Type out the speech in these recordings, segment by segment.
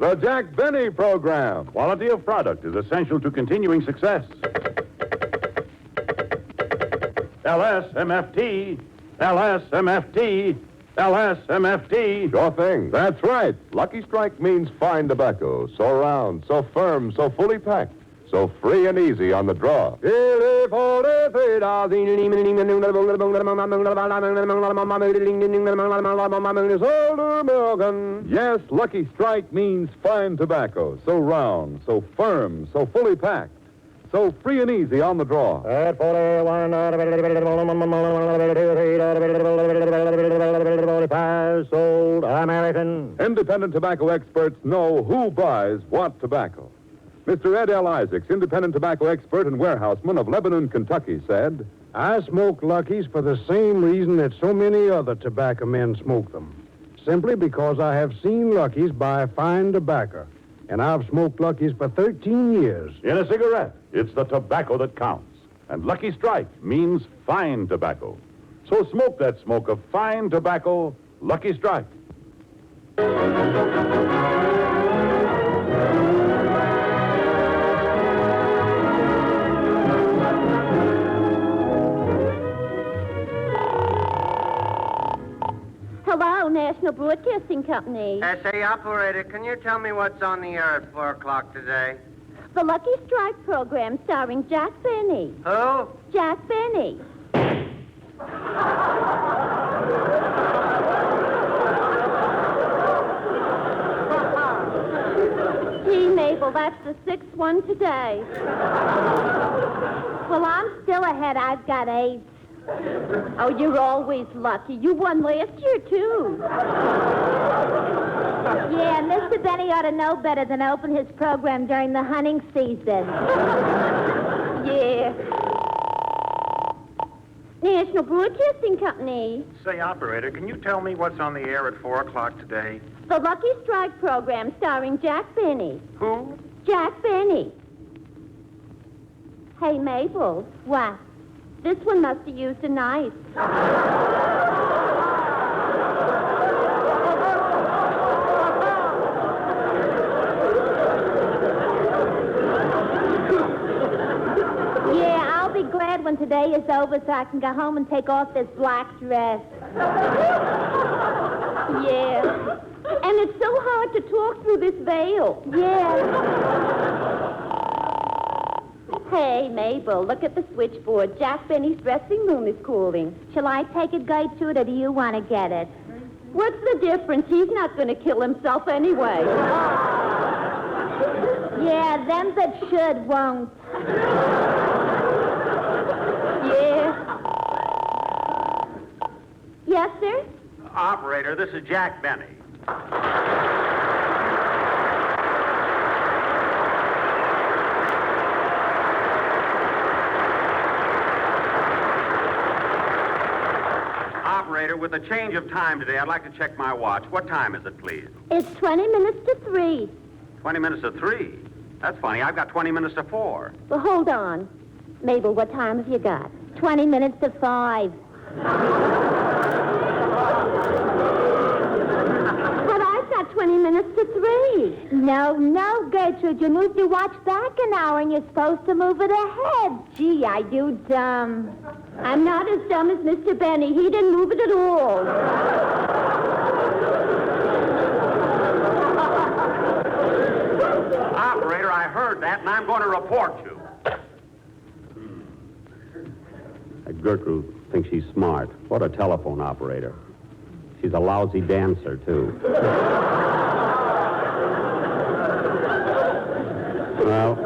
The Jack Benny Program. Quality of product is essential to continuing success. LSMFT, LSMFT, LSMFT. Sure thing. That's right. Lucky Strike means fine tobacco. So round, so firm, so fully packed. So free and easy on the draw. Yes, Lucky Strike means fine tobacco. So round, so firm, so fully packed. So free and easy on the draw. Sold American. Independent tobacco experts know who buys what tobacco. Mr. Ed L. Isaacs, independent tobacco expert and warehouseman of Lebanon, Kentucky, said, I smoke Luckies for the same reason that so many other tobacco men smoke them. Simply because I have seen Luckies buy fine tobacco. And I've smoked Luckies for 13 years. In a cigarette, it's the tobacco that counts. And Lucky Strike means fine tobacco. So smoke that smoke of fine tobacco, Lucky Strike. Hello, National Broadcasting Company. Say, operator, can you tell me what's on the air at 4 o'clock today? The Lucky Strike program starring Jack Benny. Who? Jack Benny. Gee, Mabel, that's the 6th one today. Well, I'm still ahead. I've got 8. Oh, you're always lucky. You won last year, too. Yeah, Mr. Benny ought to know better than open his program during the hunting season. Yeah. National Broadcasting Company. Say, operator, can you tell me what's on the air at 4 o'clock today? The Lucky Strike program starring Jack Benny. Who? Jack Benny. Hey, Mabel. What? This one must have used a knife. Yeah, I'll be glad when today is over so I can go home and take off this black dress. Yeah. And it's so hard to talk through this veil. Yeah. Hey, Mabel, look at the switchboard. Jack Benny's dressing room is calling. Shall I take it, Gertrude, or do you want to get it? What's the difference? He's not going to kill himself anyway. Yeah, them that should won't. Yeah. Yes, sir? Operator, this is Jack Benny. Operator, with a change of time today, I'd like to check my watch. What time is it, please? It's 20 minutes to 3. 20 minutes to 3. That's funny. I've got 20 minutes to 4. Well, hold on. Mabel, what time have you got? 20 minutes to 5. But I've got 20 minutes to 3. No, Gertrude. You moved your watch back an hour and you're supposed to move it ahead. Gee, are you dumb? I'm not as dumb as Mr. Benny. He didn't move it at all. Operator, I heard that, and I'm going to report you. Gertrude thinks she's smart. What a telephone operator. She's a lousy dancer, too. Well,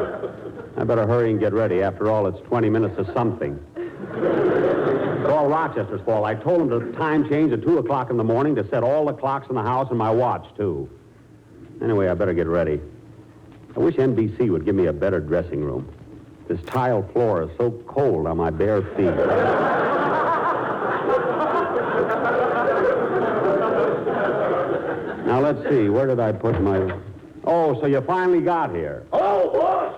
I better hurry and get ready. After all, it's 20 minutes to something. It's all Rochester's fault. I told him to time change at 2 o'clock in the morning to set all the clocks in the house and my watch, too. Anyway, I better get ready. I wish NBC would give me a better dressing room. This tile floor is so cold on my bare feet. Now, let's see. Where did I put my... Oh, so you finally got here. Oh, boss!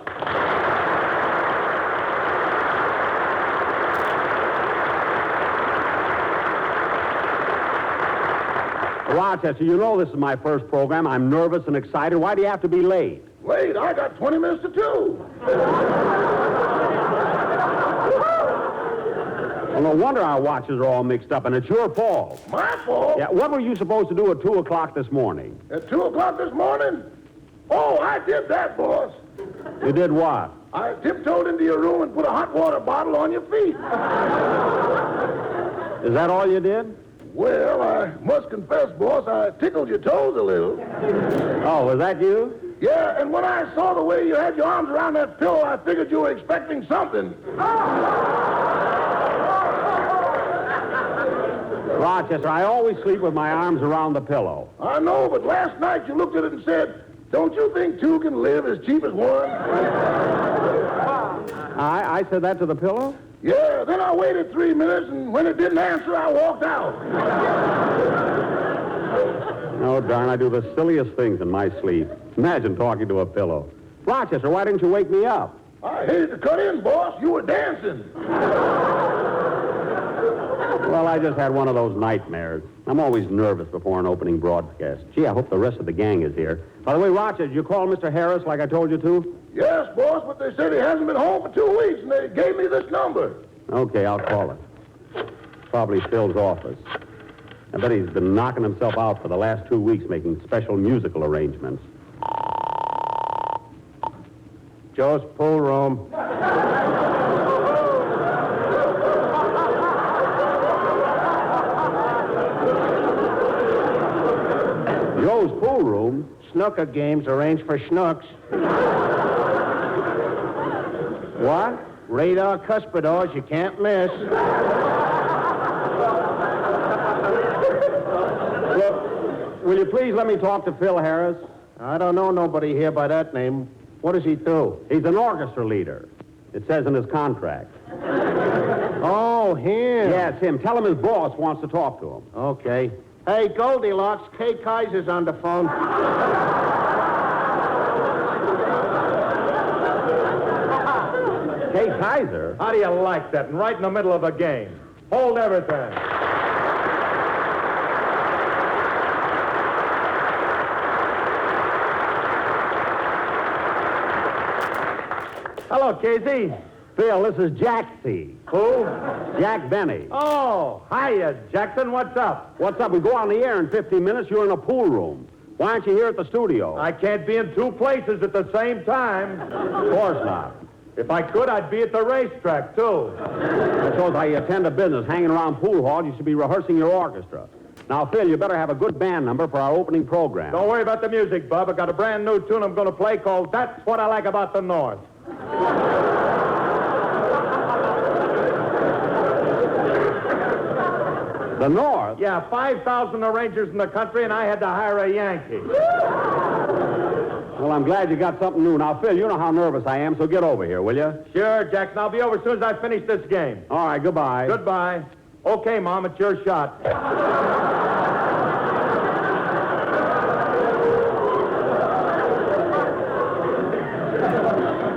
Rochester, you know this is my first program. I'm nervous and excited. Why do you have to be late? Wait, I got 20 minutes to 2. Well, no wonder our watches are all mixed up, and it's your fault. My fault? Yeah, what were you supposed to do at 2 o'clock this morning? At 2 o'clock this morning? Oh, I did that, boss. You did what? I tiptoed into your room and put a hot water bottle on your feet. Is that all you did? Well, I must confess, boss, I tickled your toes a little. Oh, was that you? Yeah, and when I saw the way you had your arms around that pillow, I figured you were expecting something. Rochester, I always sleep with my arms around the pillow. I know, but last night you looked at it and said, don't you think two can live as cheap as one? I said that to the pillow? Yeah, then I waited 3 minutes, and when it didn't answer, I walked out. Oh, darn, I do the silliest things in my sleep. Imagine talking to a pillow. Rochester, why didn't you wake me up? I hated to cut in, boss. You were dancing. Well, I just had one of those nightmares. I'm always nervous before an opening broadcast. Gee, I hope the rest of the gang is here. By the way, Rochester, did you call Mr. Harris like I told you to? Yes, boss, but they said he hasn't been home for 2 weeks, and they gave me this number. Okay, I'll call it. Probably Phil's office. I bet he's been knocking himself out for the last 2 weeks making special musical arrangements. Joe's pool room. Joe's pool room? Snooker games arranged for schnooks. What? Radar cuspidors you can't miss. Will you please let me talk to Phil Harris? I don't know nobody here by that name. What does he do? He's an orchestra leader. It says in his contract. Oh, him. Yes, him. Tell him his boss wants to talk to him. Okay. Hey, Goldilocks, Kay Kaiser's on the phone. Kay Kaiser? How do you like that? And right in the middle of a game. Hold everything. Hello, Casey. Phil, this is Jaxie. Who? Jack Benny. Oh, hiya, Jackson. What's up? What's up? We go on the air in 15 minutes. You're in a pool room. Why aren't you here at the studio? I can't be in two places at the same time. Of course not. If I could, I'd be at the racetrack, too. I suppose I attend to business hanging around pool hall. You should be rehearsing your orchestra. Now, Phil, you better have a good band number for our opening program. Don't worry about the music, Bub. I got a brand new tune I'm going to play called That's What I Like About the North. The North? Yeah, 5,000 arrangers in the country, and I had to hire a Yankee. Well, I'm glad you got something new. Now, Phil, you know how nervous I am, so get over here, will you? Sure, Jackson. I'll be over as soon as I finish this game. All right, goodbye. Goodbye. Okay, Mom, it's your shot.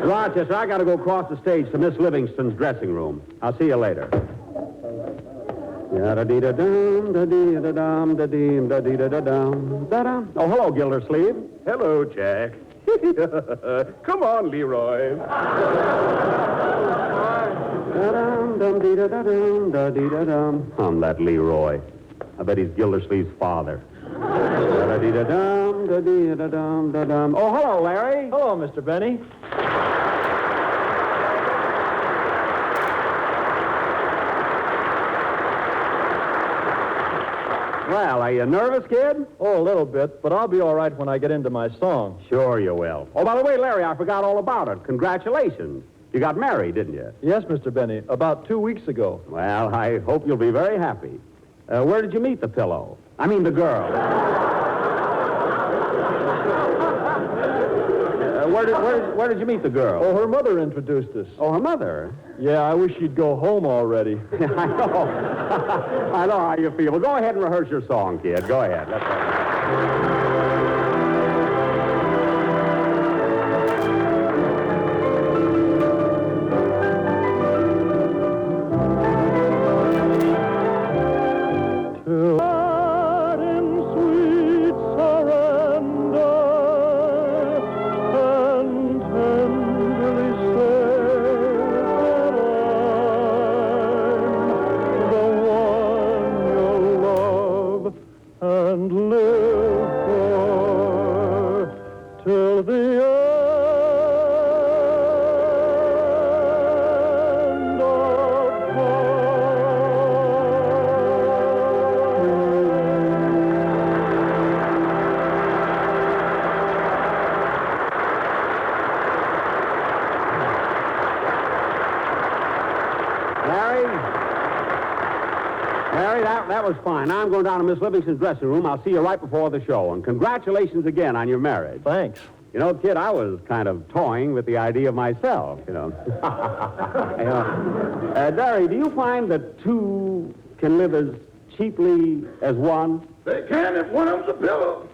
Rochester, I got to go across the stage to Miss Livingston's dressing room. I'll see you later. Da-da-dee-da-dum, da-dee-da-dum, da-dee, da-dee-da-da-dum, da-dum. Oh, hello, Gildersleeve. Hello, Jack. Come on, Leroy. Da-dum, dum-dee-da-da-dum, da-dee-da-dum. That Leroy. I bet he's Gildersleeve's father. Da-dee-da-dum, da-dee-da-dum, da-dum. Oh, hello, Larry. Hello, Mr. Benny. Well, are you nervous, kid? Oh, a little bit, but I'll be all right when I get into my song. Sure you will. Oh, by the way, Larry, I forgot all about it. Congratulations. You got married, didn't you? Yes, Mr. Benny, about 2 weeks ago. Well, I hope you'll be very happy. Where did you meet the pillow? I mean, the girl. Where did you meet the girl? Oh, her mother introduced us. Oh, her mother? Yeah, I wish she'd go home already. I know. I know how you feel. Well, go ahead and rehearse your song, kid. Go ahead. Let's go. Hot and sweet. till the end of Mary, that was fine. Now I'm going down to Miss Livingston's dressing room. I'll see you right before the show. And congratulations again on your marriage. Thanks. You know, kid, I was kind of toying with the idea of myself, you know. Derry, do you find that two can live as cheaply as one? They can if one of them's a pillow.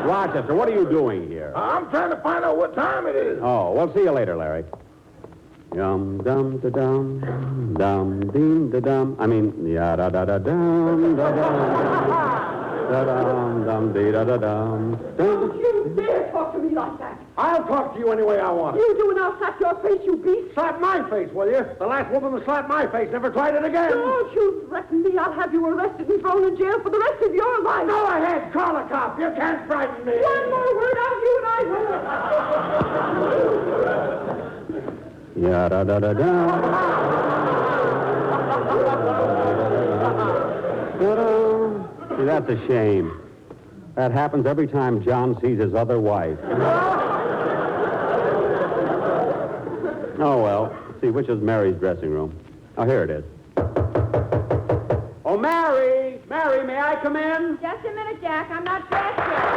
Rochester, what are you doing here? I'm trying to find out what time it is. Oh, well, see you later, Larry. Yum dum da dum dum ding da dum. I mean, ya da da da dum da dum da dum dum dee da da dum. Don't you dare talk to me like that. I'll talk to you any way I want. You do, and I'll slap your face, you beast. Slap my face, will you? The last woman to slap my face never tried it again. Don't you threaten me. I'll have you arrested and thrown in jail for the rest of your life. Go ahead, call a cop. You can't frighten me. One more word out of you and I will. Ya da da da da. See, that's a shame. That happens every time John sees his other wife. Oh, well. Let's see, which is Mary's dressing room? Oh, here it is. Oh, Mary! Mary, may I come in? Just a minute, Jack. I'm not dressed yet.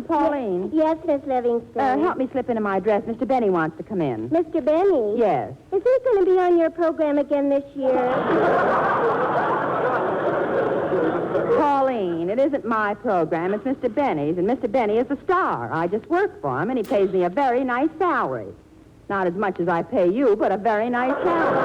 Pauline. Yes, Miss Livingston. Help me slip into my dress. Mr. Benny wants to come in. Mr. Benny? Yes. Is he going to be on your program again this year? Pauline, it isn't my program. It's Mr. Benny's, and Mr. Benny is a star. I just work for him, and he pays me a very nice salary. Not as much as I pay you, but a very nice salary.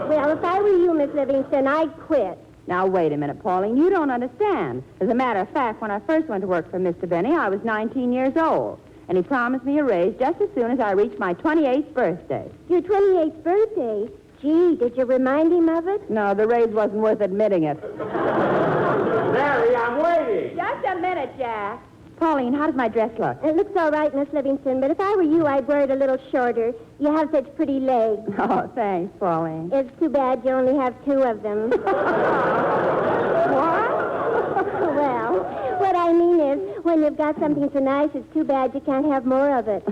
Well, if I were you, Miss Livingston, I'd quit. Now, wait a minute, Pauline. You don't understand. As a matter of fact, when I first went to work for Mr. Benny, I was 19 years old. And he promised me a raise just as soon as I reached my 28th birthday. Your 28th birthday? Gee, did you remind him of it? No, the raise wasn't worth admitting it. Mary, I'm waiting. Just a minute, Jack. Pauline, how does my dress look? It looks all right, Miss Livingston, but if I were you, I'd wear it a little shorter. You have such pretty legs. Oh, thanks, Pauline. It's too bad you only have two of them. What? Well, what I mean is, when you've got something so nice, it's too bad you can't have more of it.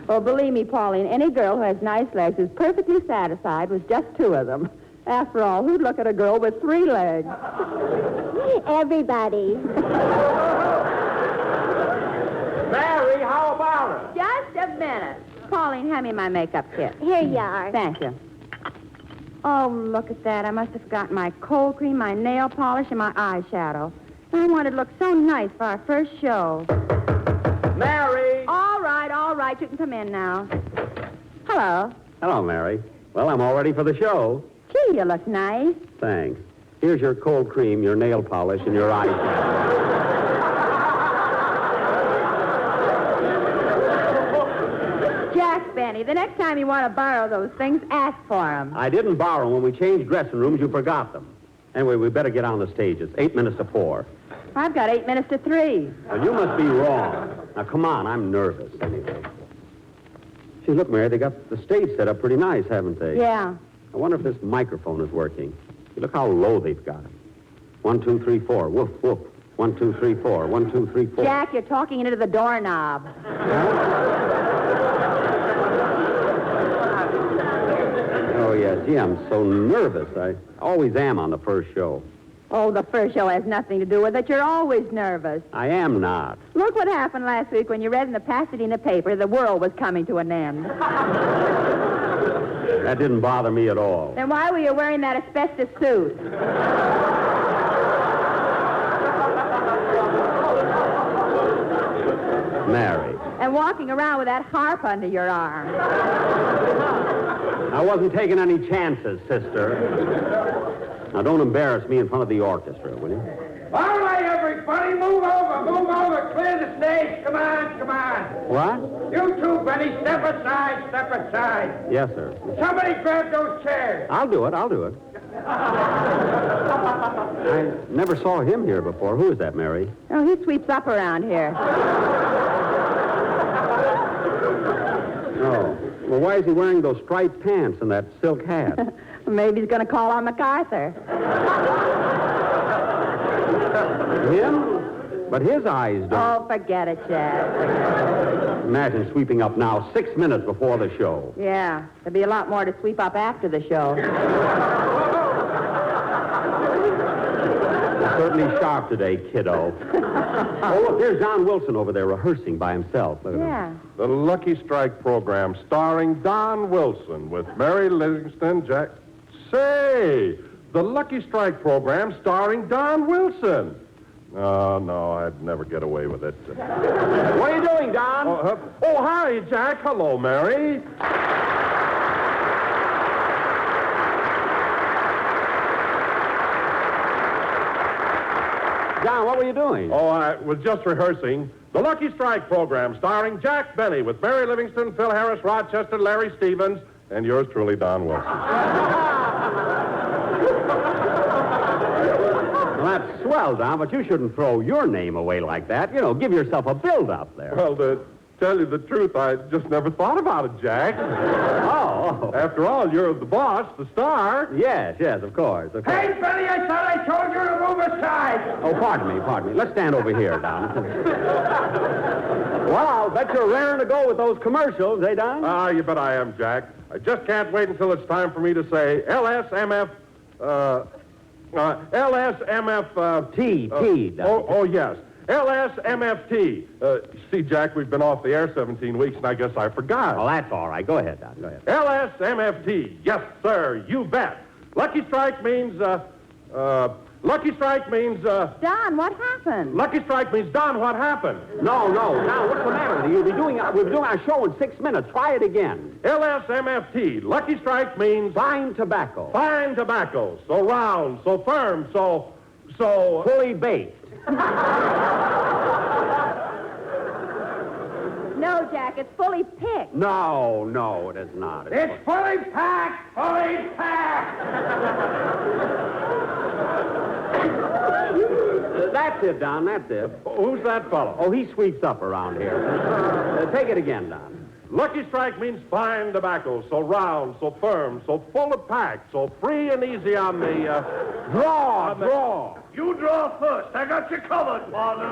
Well, believe me, Pauline, any girl who has nice legs is perfectly satisfied with just two of them. After all, who'd look at a girl with three legs? Everybody. Mary, how about it? Just a minute. Pauline, hand me my makeup kit. Here you are. Thank you. Oh, look at that. I must have forgotten my cold cream, my nail polish, and my eyeshadow. I wanted to look so nice for our first show. Mary! All right. You can come in now. Hello. Hello, Mary. Well, I'm all ready for the show. Gee, you look nice. Thanks. Here's your cold cream, your nail polish, and your eyeshadow. Jack Benny, the next time you want to borrow those things, ask for them. I didn't borrow them. When we changed dressing rooms, you forgot them. Anyway, we better get on the stage. It's 8 minutes to 4. I've got 8 minutes to 3. Well, you must be wrong. Now, come on. I'm nervous, anyway. Gee, look, Mary, they got the stage set up pretty nice, haven't they? Yeah. I wonder if this microphone is working. See, look how low they've got it. 1, 2, 3, 4. Woof, woof. 1, 2, 3, 4. 1, 2, 3, 4. Jack, you're talking into the doorknob. Oh, yeah. Gee, I'm so nervous. I always am on the first show. Oh, the first show has nothing to do with it. You're always nervous. I am not. Look what happened last week when you read in the Pasadena paper the world was coming to an end. That didn't bother me at all. Then why were you wearing that asbestos suit? Mary. And walking around with that harp under your arm. I wasn't taking any chances, sister. Now, don't embarrass me in front of the orchestra, will you? All right, everybody, move over, clear the stage. Come on. What? You two, Benny, step aside. Yes, sir. Somebody grab those chairs. I'll do it. I never saw him here before. Who is that, Mary? Oh, he sweeps up around here. Oh. Well, why is he wearing those striped pants and that silk hat? Maybe he's going to call on MacArthur. Him? But his eyes don't. Oh, forget it, Jack. Imagine sweeping up now 6 minutes before the show. Yeah, there'll be a lot more to sweep up after the show. Certainly sharp today, kiddo. Oh, look, there's Don Wilson over there rehearsing by himself. Look at him. The Lucky Strike program starring Don Wilson with Mary Livingston, Jack. Say, the Lucky Strike program starring Don Wilson. Oh, no, I'd never get away with it. What are you doing, Don? Oh, hi, Jack. Hello, Mary. Don, what were you doing? Oh, I was just rehearsing the Lucky Strike program starring Jack Benny with Mary Livingston, Phil Harris, Rochester, Larry Stevens, and yours truly, Don Wilson. Well, that's swell, Don, but you shouldn't throw your name away like that. You know, give yourself a build-up there. Well, to tell you the truth, I just never thought about it, Jack. Oh. After all, you're the boss, the star. Yes, of course. Hey, Benny, I thought I told you to move aside. Oh, pardon me. Let's stand over here, Don. Well, I'll bet you're raring to go with those commercials, eh, Don? You bet I am, Jack. I just can't wait until it's time for me to say LSMF, T. Oh, yes. LSMFT. See, Jack, we've been off the air 17 weeks, and I guess I forgot. Oh, that's all right. Go ahead, Don. Go ahead. LSMFT. Yes, sir. You bet. Lucky Strike means, Don, what happened? Lucky Strike means, Don, what happened? No. Don, what's the matter with you? We'll be doing our show in 6 minutes. Try it again. LSMFT. Lucky Strike means... Fine tobacco. Fine tobacco. So round, so firm, so... Fully baked. No, Jack, it's fully picked. No, it is not. It's fully packed. That's it, Don, that's it. Who's that fellow? Oh, he sweeps up around here. Take it again, Don. Lucky Strike means fine tobacco, so round, so firm, so full of pack, so free and easy on the, draw. You draw first. I got you covered, partner.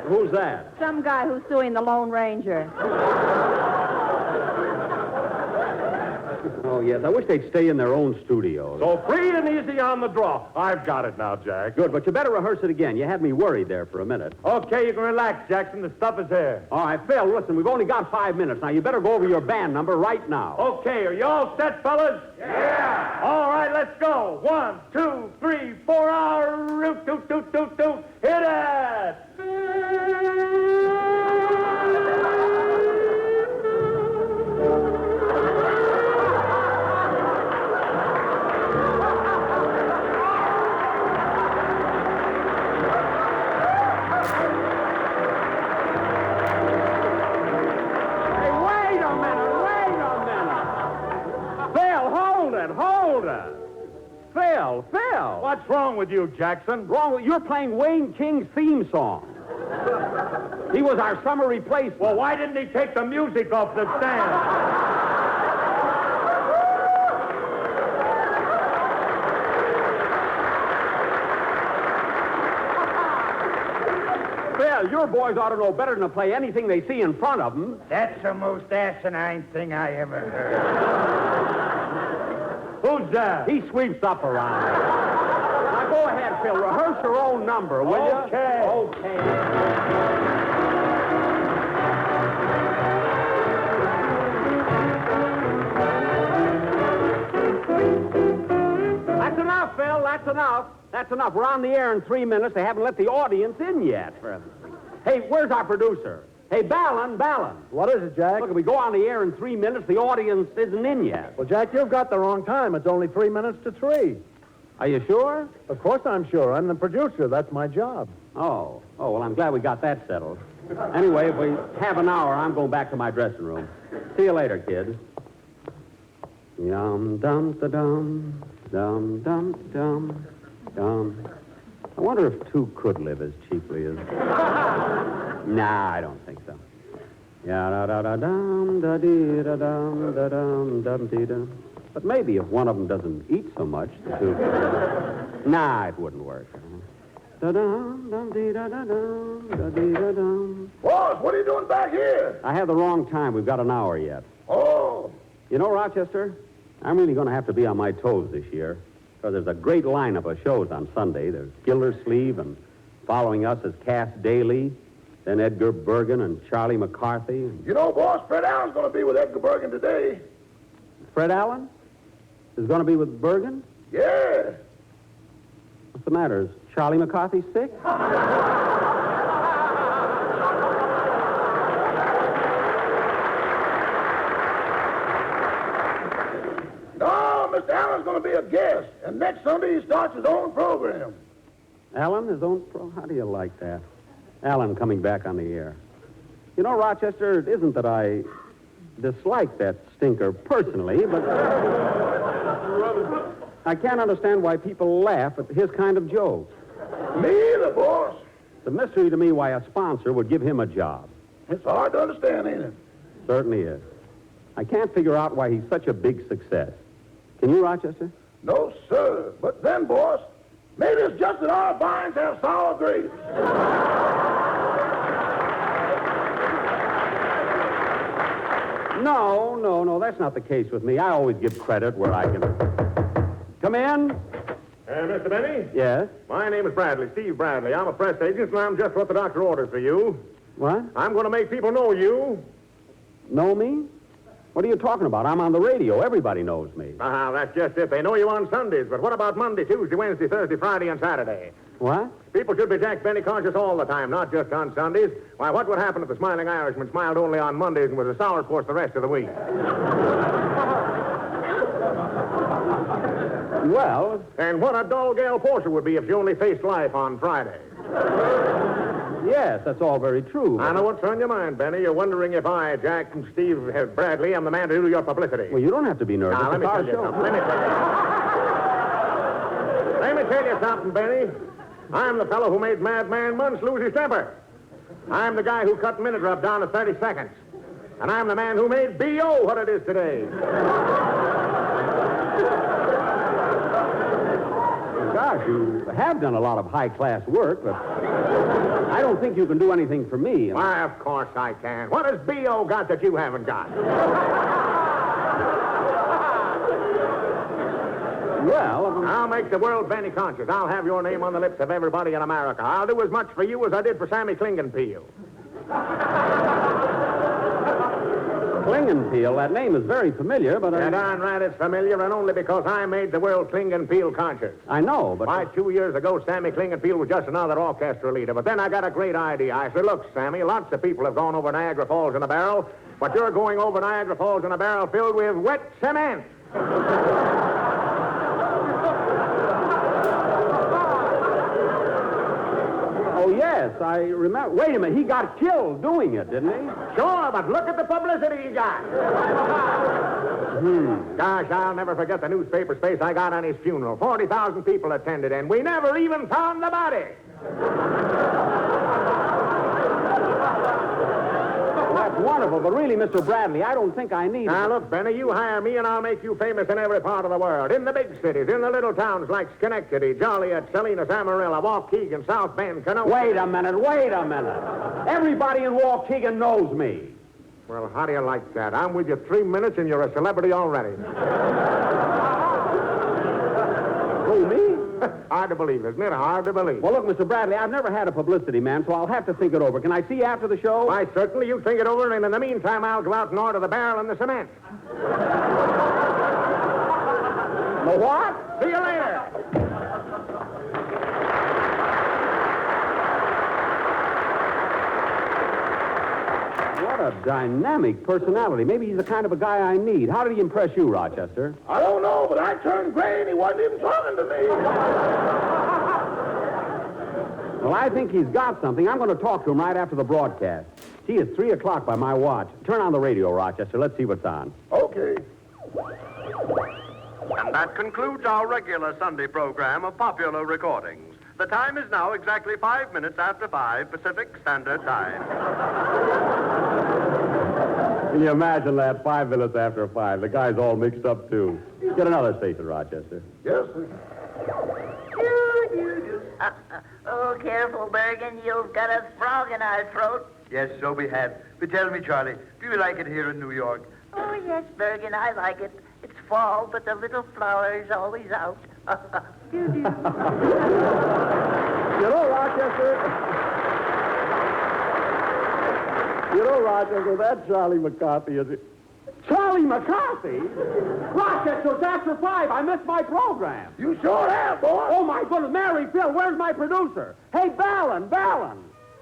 Who's that? Some guy who's suing the Lone Ranger. Oh, yes, I wish they'd stay in their own studios. So free and easy on the draw. I've got it now, Jack. Good, but you better rehearse it again. You had me worried there for a minute. Okay, you can relax, Jackson. The stuff is here. All right, Phil, listen, we've only got 5 minutes. Now, you better go over your band number right now. Okay, are you all set, fellas? Yeah. All right, let's go. 1, 2, 3, 4, root, toot, toot, toot, toot. Hit it! Phil! What's wrong with you, Jackson? You're playing Wayne King's theme song. He was our summer replacement. Well, why didn't he take the music off the stand? Phil, your boys ought to know better than to play anything they see in front of them. That's the most asinine thing I ever heard. Who's that? He sweeps up around. Now, go ahead, Phil. Rehearse your own number, will you? Okay. That's enough, Phil. That's enough. We're on the air in 3 minutes. They haven't let the audience in yet. Hey, where's our producer? Hey, Ballin. What is it, Jack? Look, if we go on the air in 3 minutes, the audience isn't in yet. Well, Jack, you've got the wrong time. It's only 3 minutes to 3. Are you sure? Of course I'm sure. I'm the producer. That's my job. Oh, well, I'm glad we got that settled. Anyway, if we have an hour, I'm going back to my dressing room. See you later, kid. Yum, dum, da, dum, dum, dum, dum, dum. I wonder if two could live as cheaply as... Nah, I don't think so. Ya-da-da-da-dum, da-dee-da-dum, da-dum, dum-dee-dum. But maybe if one of them doesn't eat so much, the two could... Nah, it wouldn't work. Da-dum, dum-dee-da-da-dum, da-dee-da-dum. Boss, what are you doing back here? I have the wrong time. We've got an hour yet. Oh. You know, Rochester, I'm really going to have to be on my toes this year, because there's a great lineup of shows on Sunday. There's Gildersleeve, and following us is Cass Daly, then Edgar Bergen and Charlie McCarthy. You know, boss, Fred Allen's going to be with Edgar Bergen today. Fred Allen is going to be with Bergen? Yeah. What's the matter? Is Charlie McCarthy sick? No, Mr. Allen's going to be a guest, and next Sunday he starts his own program. Allen, his own How do you like that? Allen coming back on the air. You know, Rochester, it isn't that I dislike that stinker personally, but I can't understand why people laugh at his kind of jokes. Me either, boss. It's a mystery to me why a sponsor would give him a job. It's hard to understand, ain't it? Certainly is. I can't figure out why he's such a big success. Can you, Rochester? No, sir. But then, boss, maybe it's just that our vines have sour grapes. No, that's not the case with me. I always give credit where I can. Come in. Mr. Benny? Yes? My name is Bradley, Steve Bradley. I'm a press agent, and I'm just what the doctor orders for you. What? I'm going to make people know you. Know me? What are you talking about? I'm on the radio. Everybody knows me. That's just it. They know you on Sundays, but what about Monday, Tuesday, Wednesday, Thursday, Friday, and Saturday? What? People should be Jack Benny conscious all the time, not just on Sundays. Why, what would happen if the smiling Irishman smiled only on Mondays and was a sourpuss the rest of the week? Well... And what a dull Gail Porter would be if she only faced life on Friday. Yes, that's all very true. I know what's on your mind, Benny. You're wondering if I, Jack and Steve Bradley, am the man to do your publicity. Well, you don't have to be nervous. Now, let me tell you something. Let me tell you something, Benny. I'm the fellow who made Madman Munch lose his temper. I'm the guy who cut Minute Rub down to 30 seconds. And I'm the man who made B.O. what it is today. Gosh, you have done a lot of high-class work, but I don't think you can do anything for me. Why, of course I can. What has B.O. got that you haven't got? Well, I'll make the world Benny conscious. I'll have your name on the lips of everybody in America. I'll do as much for you as I did for Sammy Klingenpeel. Klingenpeel, that name is very familiar, but Yeah, darn right it's familiar, and only because I made the world Klingenpeel conscious. I know, but... Why, 2 years ago, Sammy Klingenpeel was just another orchestra leader. But then I got a great idea. I said, look, Sammy, lots of people have gone over Niagara Falls in a barrel, but you're going over Niagara Falls in a barrel filled with wet cement. Oh, yes, I remember. Wait a minute, he got killed doing it, didn't he? Sure, but look at the publicity he got. Gosh, I'll never forget the newspaper space I got on his funeral. 40,000 people attended, and we never even found the body. That's wonderful, but really, Mr. Bradley, I don't think I need... Now, look, Benny, you hire me, and I'll make you famous in every part of the world. In the big cities, in the little towns like Schenectady, Joliet, Salinas, Amarillo, Waukegan, South Bend, Kenosha. Wait a minute. Everybody in Waukegan knows me. Well, how do you like that? I'm with you 3 minutes, and you're a celebrity already. Who, me? Hard to believe, isn't it? Hard to believe. Well, look, Mr. Bradley, I've never had a publicity man, so I'll have to think it over. Can I see you after the show? Why, certainly. You think it over, and in the meantime, I'll go out and order the barrel and the cement. The what? See you later. What a What a dynamic personality. Maybe he's the kind of a guy I need. How did he impress you, Rochester? I don't know, but I turned gray and he wasn't even talking to me. Well, I think he's got something. I'm going to talk to him right after the broadcast. See, it's 3 o'clock by my watch. Turn on the radio, Rochester. Let's see what's on. Okay. And that concludes our regular Sunday program of popular recordings. The time is now exactly 5 minutes after 5 Pacific Standard Time. Can you imagine that? 5 minutes after 5. The guy's all mixed up, too. Get another station, Rochester. Yes, sir. Oh, careful, Bergen. You've got a frog in our throat. Yes, so we have. But tell me, Charlie, do you like it here in New York? Oh, yes, Bergen, I like it. It's fall, but the little flower is always out. You know, Rochester, that Charlie McCarthy is... Charlie McCarthy? Rochester, it's after 5. I missed my program. You sure have, boy. Oh, my goodness. Mary, Phil, where's my producer? Hey, Ballin.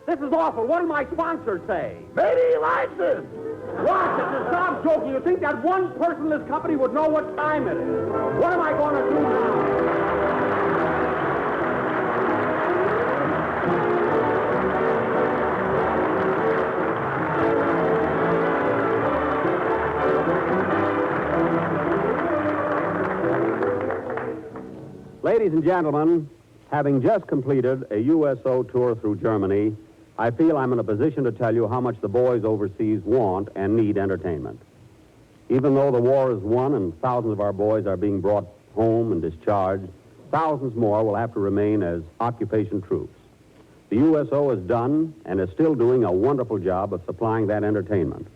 This is awful. What do my sponsors say? Maybe he likes it. Rochester, stop joking. You think that one person in this company would know what time it is? What am I going to do now? Ladies and gentlemen, having just completed a USO tour through Germany, I feel I'm in a position to tell you how much the boys overseas want and need entertainment. Even though the war is won and thousands of our boys are being brought home and discharged, thousands more will have to remain as occupation troops. The USO has done and is still doing a wonderful job of supplying that entertainment,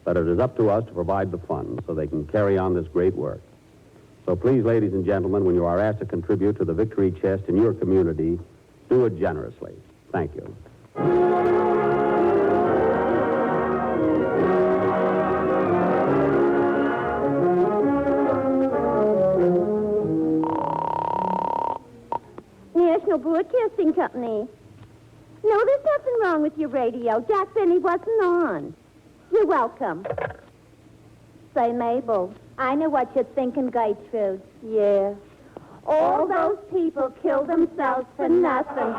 but it is up to us to provide the funds so they can carry on this great work. So please, ladies and gentlemen, when you are asked to contribute to the victory chest in your community, do it generously. Thank you. National Broadcasting Company. No, there's nothing wrong with your radio. Jack Benny wasn't on. You're welcome. Say, Mabel, I know what you're thinking, Gertrude. Yeah. All those people killed themselves for nothing.